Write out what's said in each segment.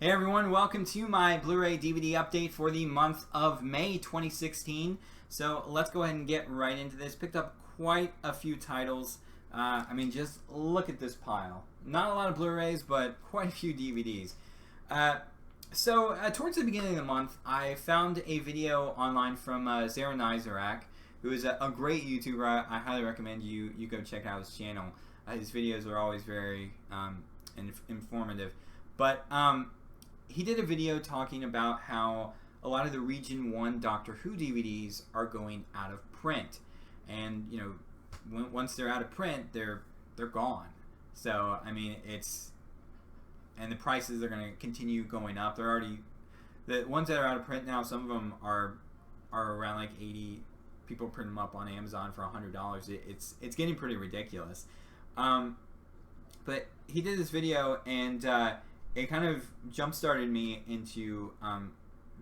Hey everyone, welcome to my Blu-ray DVD update for the month of May 2016. So let's go ahead and get right into this. Picked up quite a few titles. Just look at this pile. Not a lot of Blu-rays, but quite a few DVDs. Towards the beginning of the month, I found a video online from Zara who is a great YouTuber. I highly recommend you go check out his channel. His videos are always very informative. But he did a video talking about how a lot of the Region 1 Doctor Who DVDs are going out of print. And, you know, once they're out of print, they're gone. So, I mean, and the prices are going to continue going up. They're already, the ones that are out of print now, some of them are around like 80. People print them up on Amazon for $100. It's getting pretty ridiculous. But he did this video, and it kind of jump-started me into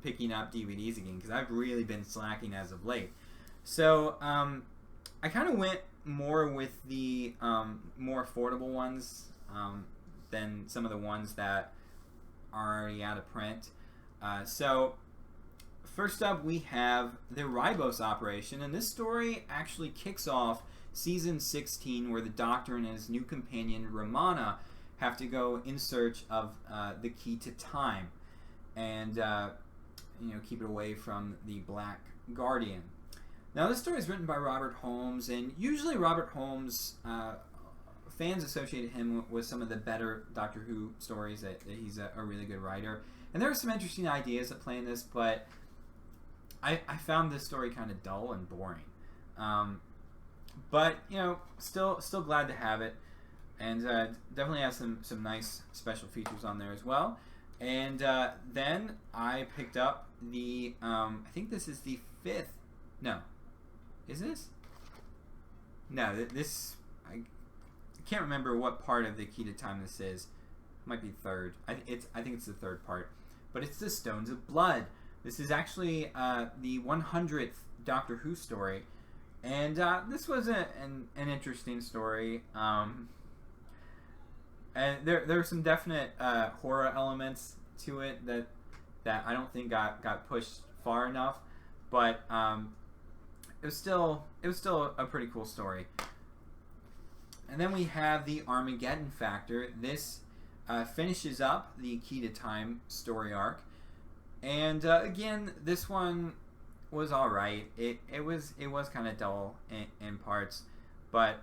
picking up DVDs again, because I've really been slacking as of late. So I kind of went more with the more affordable ones than some of the ones that are already out of print. So first up, we have the Ribose Operation, and this story actually kicks off Season 16, where the Doctor and his new companion, Romana, have to go in search of the key to time and keep it away from the Black Guardian. Now, this story is written by Robert Holmes, and usually Robert Holmes, fans associate him with some of the better Doctor Who stories, that he's a really good writer. And there are some interesting ideas that play in this, but I found this story kind of dull and boring. But, you know, still glad to have it. And definitely has some nice special features on there as well. And then I picked up the, I think this is the 5th, no, is this? No, I can't remember what part of the Key to Time this is. It might be third. I think it's the third part. But it's the Stones of Blood. This is actually the 100th Doctor Who story. And this was an interesting story. And there are some definite horror elements to it that I don't think got pushed far enough, but it was still a pretty cool story. And then we have the Armageddon Factor. This finishes up the Key to Time story arc, and again, this one was all right. It was kind of dull in parts, but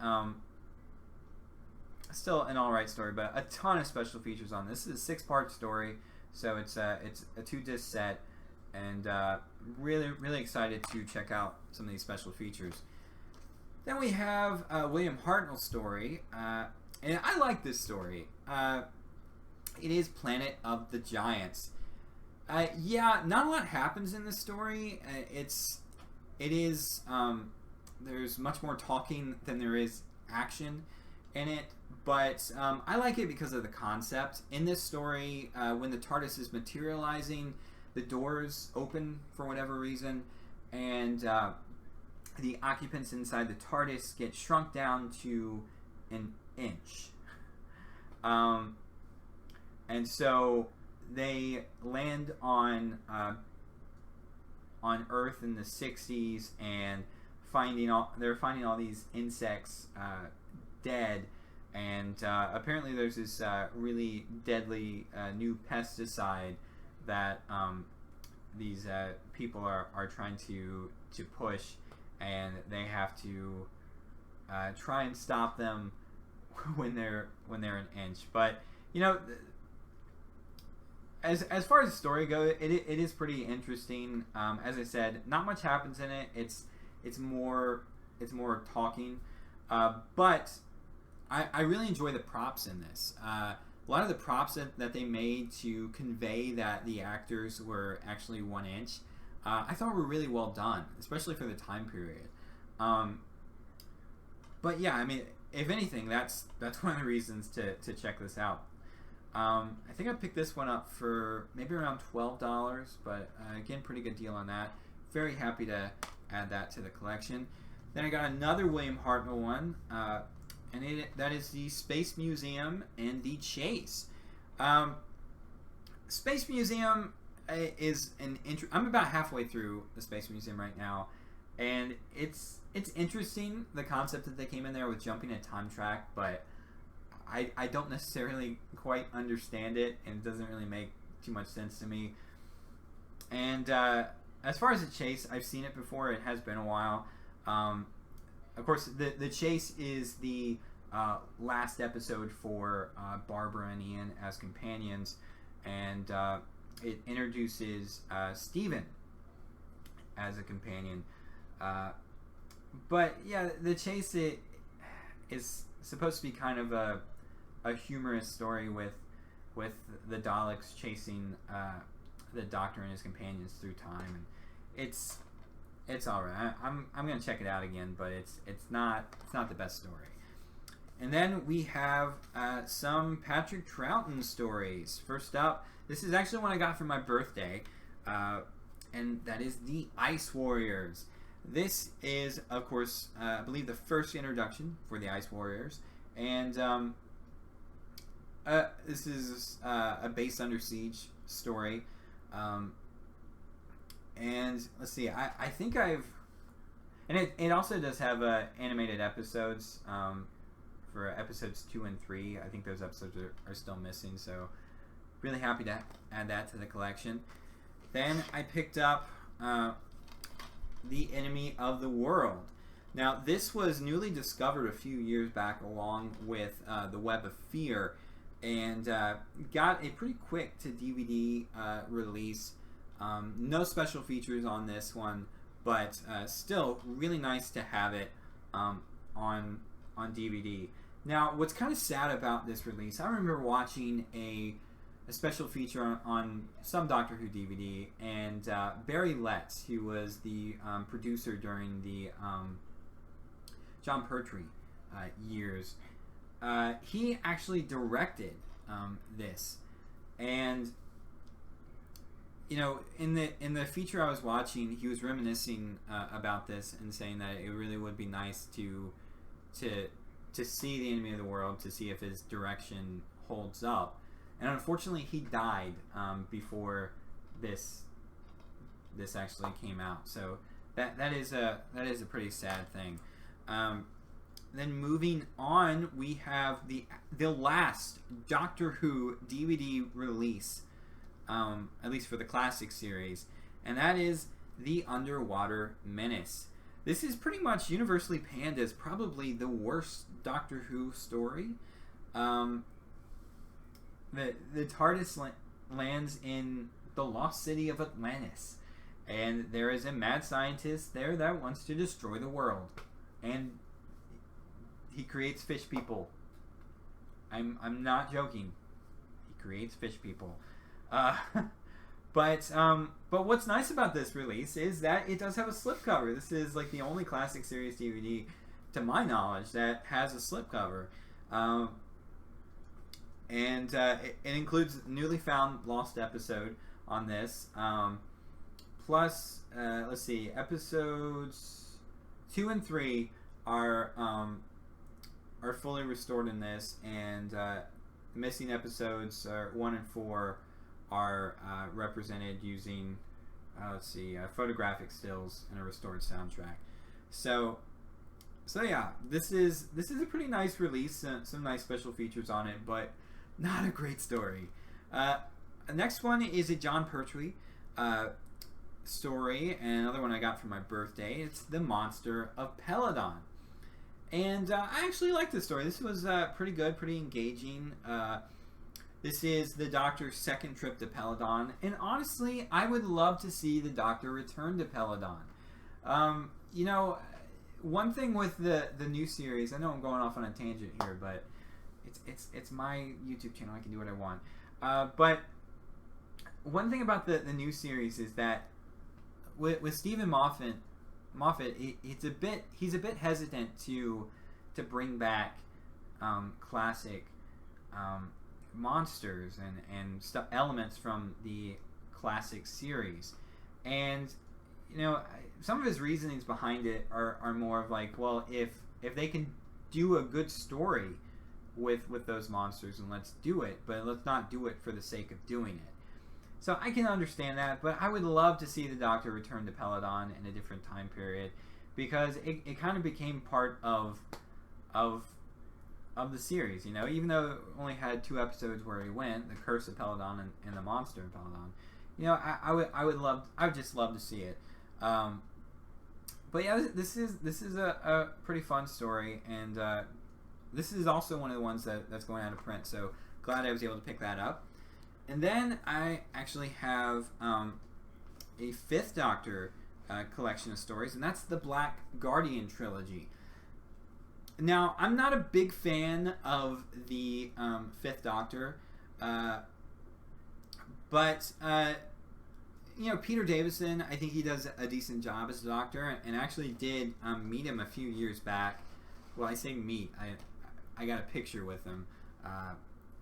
still an alright story, but a ton of special features on this. This is a 6-part story, so it's a 2-disc set, and really excited to check out some of these special features. Then we have William Hartnell's story, and I like this story. It is Planet of the Giants. Yeah, not a lot happens in this story. There's much more talking than there is action in it. But I like it because of the concept. In this story, when the TARDIS is materializing, the doors open for whatever reason, and the occupants inside the TARDIS get shrunk down to an inch. And so they land on Earth in the 60s, and they're finding all these insects dead. And apparently there's this really deadly new pesticide that these people are trying to push, and they have to try and stop them when they're an inch. But you know, as far as the story goes, it is pretty interesting. As I said, not much happens in it. It's more talking, but I really enjoy the props in this. A lot of the props that they made to convey that the actors were actually 1 inch, I thought were really well done, especially for the time period. But yeah, I mean, if anything, that's one of the reasons to check this out. I think I picked this one up for maybe around $12, but again, pretty good deal on that. Very happy to add that to the collection. Then I got another William Hartnell one. And that is the Space Museum and the Chase. Space Museum is I'm about halfway through the Space Museum right now, and it's interesting, the concept that they came in there with jumping a time track, but I don't necessarily quite understand it, and it doesn't really make too much sense to me. And as far as the chase, I've seen it before. It has been a while. Of course, the chase is the last episode for Barbara and Ian as companions, and it introduces Steven as a companion. But yeah, the chase is supposed to be kind of a humorous story with the Daleks chasing the Doctor and his companions through time, and it's all right. I'm gonna check it out again, but it's not the best story. And then we have some Patrick Troughton stories. First up, this is actually one I got for my birthday, and that is the Ice Warriors. This is, of course, I believe the first introduction for the Ice Warriors, and this is a base under siege story. And let's see, I think I've, and it also does have animated episodes for episodes 2 and 3. I think those episodes are still missing, so really happy to add that to the collection. Then I picked up The Enemy of the World. Now, this was newly discovered a few years back along with The Web of Fear, and got a pretty quick to DVD release. No special features on this one, but still really nice to have it on DVD. Now, what's kind of sad about this release, I remember watching a special feature on some Doctor Who DVD, and Barry Letts, who was the producer during the John Pertwee years, he actually directed this, and you know, in the feature I was watching, he was reminiscing about this and saying that it really would be nice to see The Enemy of the World, to see if his direction holds up. And unfortunately, he died before this actually came out. So that is a pretty sad thing. Then moving on, we have the last Doctor Who DVD release, at least for the classic series, and that is the Underwater Menace. This is pretty much universally panned as probably the worst Doctor Who story. The TARDIS lands in the lost city of Atlantis, and there is a mad scientist there that wants to destroy the world, and he creates fish people. I'm not joking. He creates fish people. But what's nice about this release is that it does have a slipcover. This is like the only classic series DVD, to my knowledge, that has a slipcover. And it includes newly found lost episode on this. Plus, let's see, episodes 2 and 3 are fully restored in this, and missing episodes 1 and 4 are represented using photographic stills and a restored soundtrack. So yeah, this is a pretty nice release. Some nice special features on it, but not a great story. The next one is a John Pertwee story, and another one I got for my birthday. It's the Monster of Peloton. And I actually like this story. This was pretty good, pretty engaging. This is the Doctor's second trip to Peloton, and honestly, I would love to see the Doctor return to Peloton. You know, one thing with the new series, I know I'm going off on a tangent here, but it's my YouTube channel. I can do what I want. But one thing about the new series is that with Stephen Moffat, he's a bit hesitant to bring back classic monsters and elements from the classic series, and you know, some of his reasonings behind it are more of like, well, if they can do a good story with those monsters, and let's do it, but let's not do it for the sake of doing it. So I can understand that, but I would love to see the Doctor return to Peloton in a different time period, because it kind of became part of the series, you know, even though it only had 2 episodes where he went, The Curse of Peloton and The Monster of Peloton. You know, I would just love to see it. But yeah, this is a pretty fun story, and this is also one of the ones that's going out of print, so glad I was able to pick that up. And then I actually have a 5th Doctor collection of stories, and that's the Black Guardian trilogy. Now, I'm not a big fan of the 5th Doctor, but you know, Peter Davison, I think he does a decent job as a Doctor, and actually did meet him a few years back. Well, I say meet. I got a picture with him.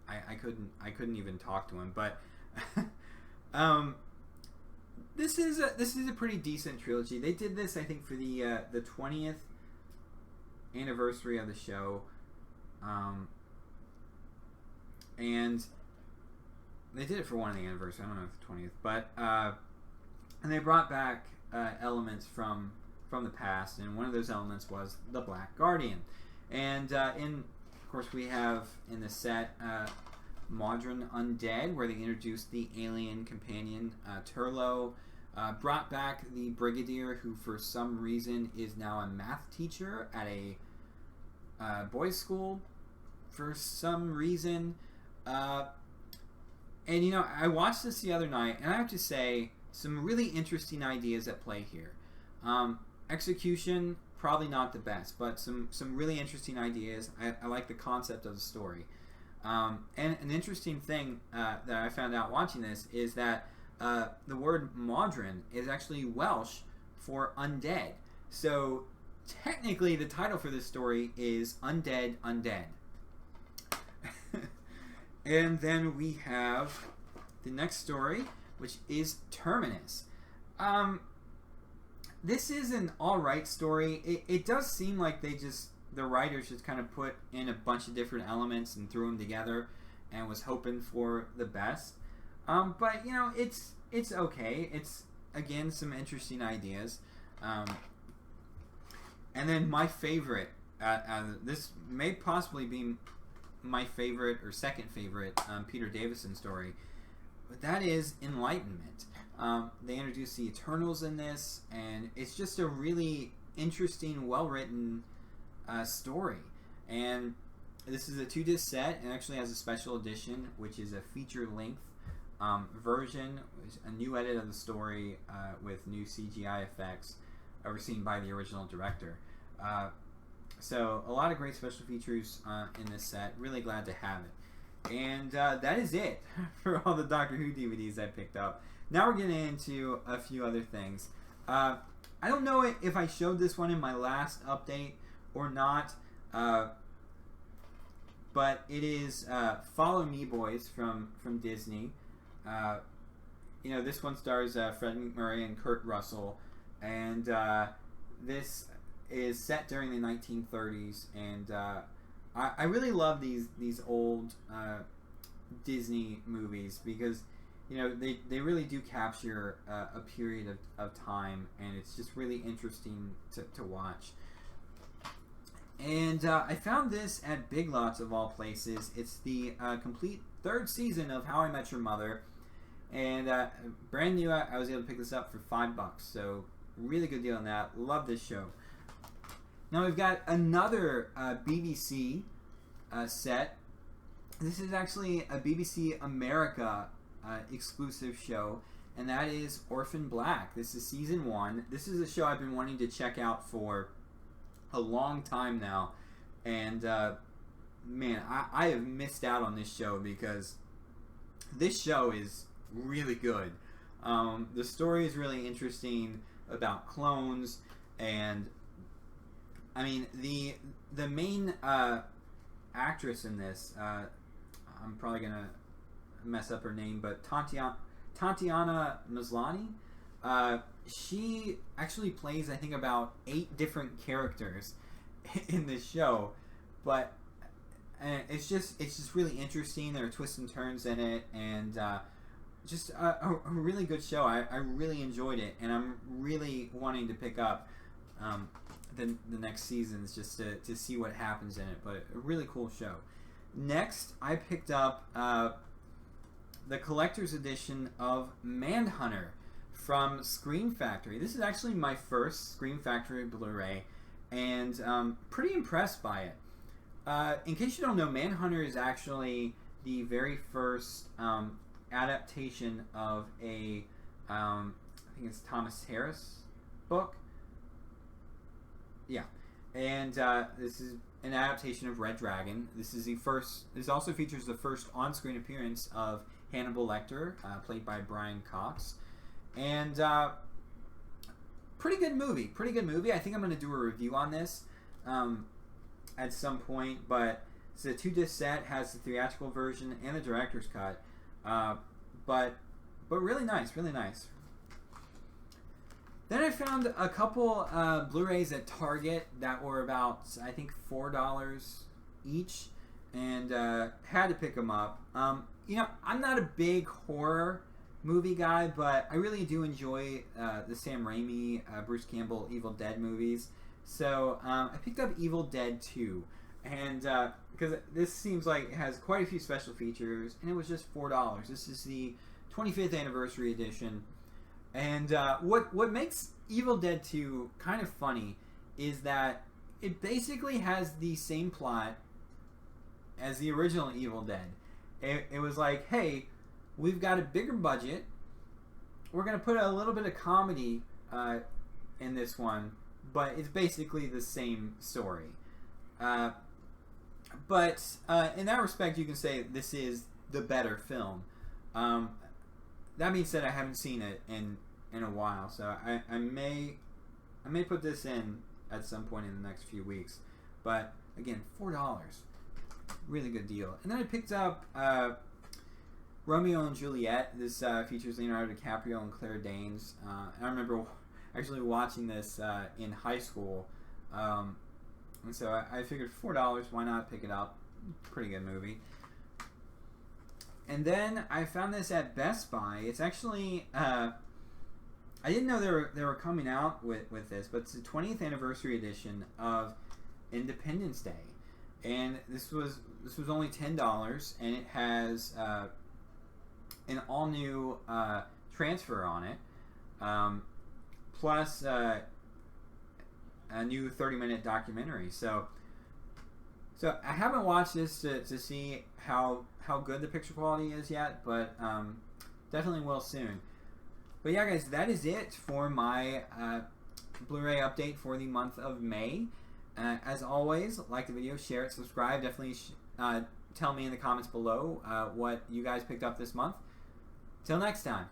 I couldn't even talk to him, but this is a pretty decent trilogy. They did this, I think, for the 20th anniversary of the show, and they did it for one of the anniversaries. I don't know if the 20th, but and they brought back elements from the past, and one of those elements was the Black Guardian. And of course, we have in the set Modern Undead, where they introduced the alien companion Turlo, brought back the Brigadier, who for some reason is now a math teacher at a boys' school for some reason. And you know, I watched this the other night, and I have to say, some really interesting ideas at play here. Execution, probably not the best, but some really interesting ideas. I like the concept of the story. And an interesting thing that I found out watching this is that the word modern is actually Welsh for undead. So technically the title for this story is Undead Undead. And then we have the next story, which is Terminus. This is an alright story. It does seem like the writers just kind of put in a bunch of different elements and threw them together and was hoping for the best. But, you know, it's okay. It's, again, some interesting ideas. And then my favorite, this may possibly be my favorite or second favorite Peter Davison story, but that is Enlightenment. They introduced the Eternals in this, and it's just a really interesting, well-written story. And this is a 2-disc set, and actually has a special edition, which is a feature-length version, a new edit of the story with new CGI effects overseen by the original director. So a lot of great special features in this set. Really glad to have it. And that is it for all the Doctor Who DVDs I picked up. Now we're getting into a few other things. I don't know if I showed this one in my last update or not, but it is Follow Me Boys from Disney. You know, this one stars Fred MacMurray and Kurt Russell, and this is set during the 1930s, and I really love these old Disney movies, because you know they really do capture a period of time, and it's just really interesting to watch. And I found this at Big Lots of all places. It's the complete 3rd season of How I Met Your Mother, and brand new. I was able to pick this up for $5, so really good deal on that. Love this show. Now we've got another BBC set. This is actually a BBC America exclusive show, and that is Orphan Black. This is season 1. This is a show I've been wanting to check out for a long time now, and man, I have missed out on this show, because this show is really good. The story is really interesting about clones, and I mean the main actress in this, I'm probably gonna mess up her name, but Tatiana Maslany. She actually plays, I think, about 8 different characters in this show, but it's just really interesting. There are twists and turns in it, and just a really good show. I really enjoyed it, and I'm really wanting to pick up the next seasons just to see what happens in it. But a really cool show. Next, I picked up the collector's edition of Manhunter from Scream Factory. This is actually my first Scream Factory Blu-ray, and pretty impressed by it. In case you don't know, Manhunter is actually the very first adaptation of a, I think it's Thomas Harris book. Yeah, and this is an adaptation of Red Dragon. This is the first. This also features the first on-screen appearance of Hannibal Lecter, played by Brian Cox, and pretty good movie. Pretty good movie. I think I'm going to do a review on this at some point, but it's a 2-disc set, has the theatrical version and the director's cut, but really nice, really nice. Then I found a couple Blu-rays at Target that were about, I think, $4 each, and had to pick them up. You know, I'm not a big horror movie guy, but I really do enjoy the Sam Raimi, Bruce Campbell, Evil Dead movies. So I picked up Evil Dead 2, and because this seems like it has quite a few special features, and it was just $4. This is the 25th anniversary edition, and what makes Evil Dead 2 kind of funny is that it basically has the same plot as the original Evil Dead. It was like, hey, we've got a bigger budget, we're going to put a little bit of comedy in this one, but it's basically the same story. But in that respect, you can say this is the better film. That being said, I haven't seen it in a while, so I may put this in at some point in the next few weeks. But again, $4, really good deal. And then I picked up Romeo and Juliet. This features Leonardo DiCaprio and Claire Danes. And I remember actually watching this in high school, and so I figured $4, why not pick it up? Pretty good movie. And then I found this at Best Buy. It's actually I didn't know they were coming out with this, but it's the 20th anniversary edition of Independence Day, and this was only $10, and it has an all new transfer on it. Plus a new 30-minute documentary. So I haven't watched this to see how good the picture quality is yet, but definitely will soon. But yeah, guys, that is it for my Blu-ray update for the month of May. As always, like the video, share it, subscribe. Definitely tell me in the comments below what you guys picked up this month. Till next time.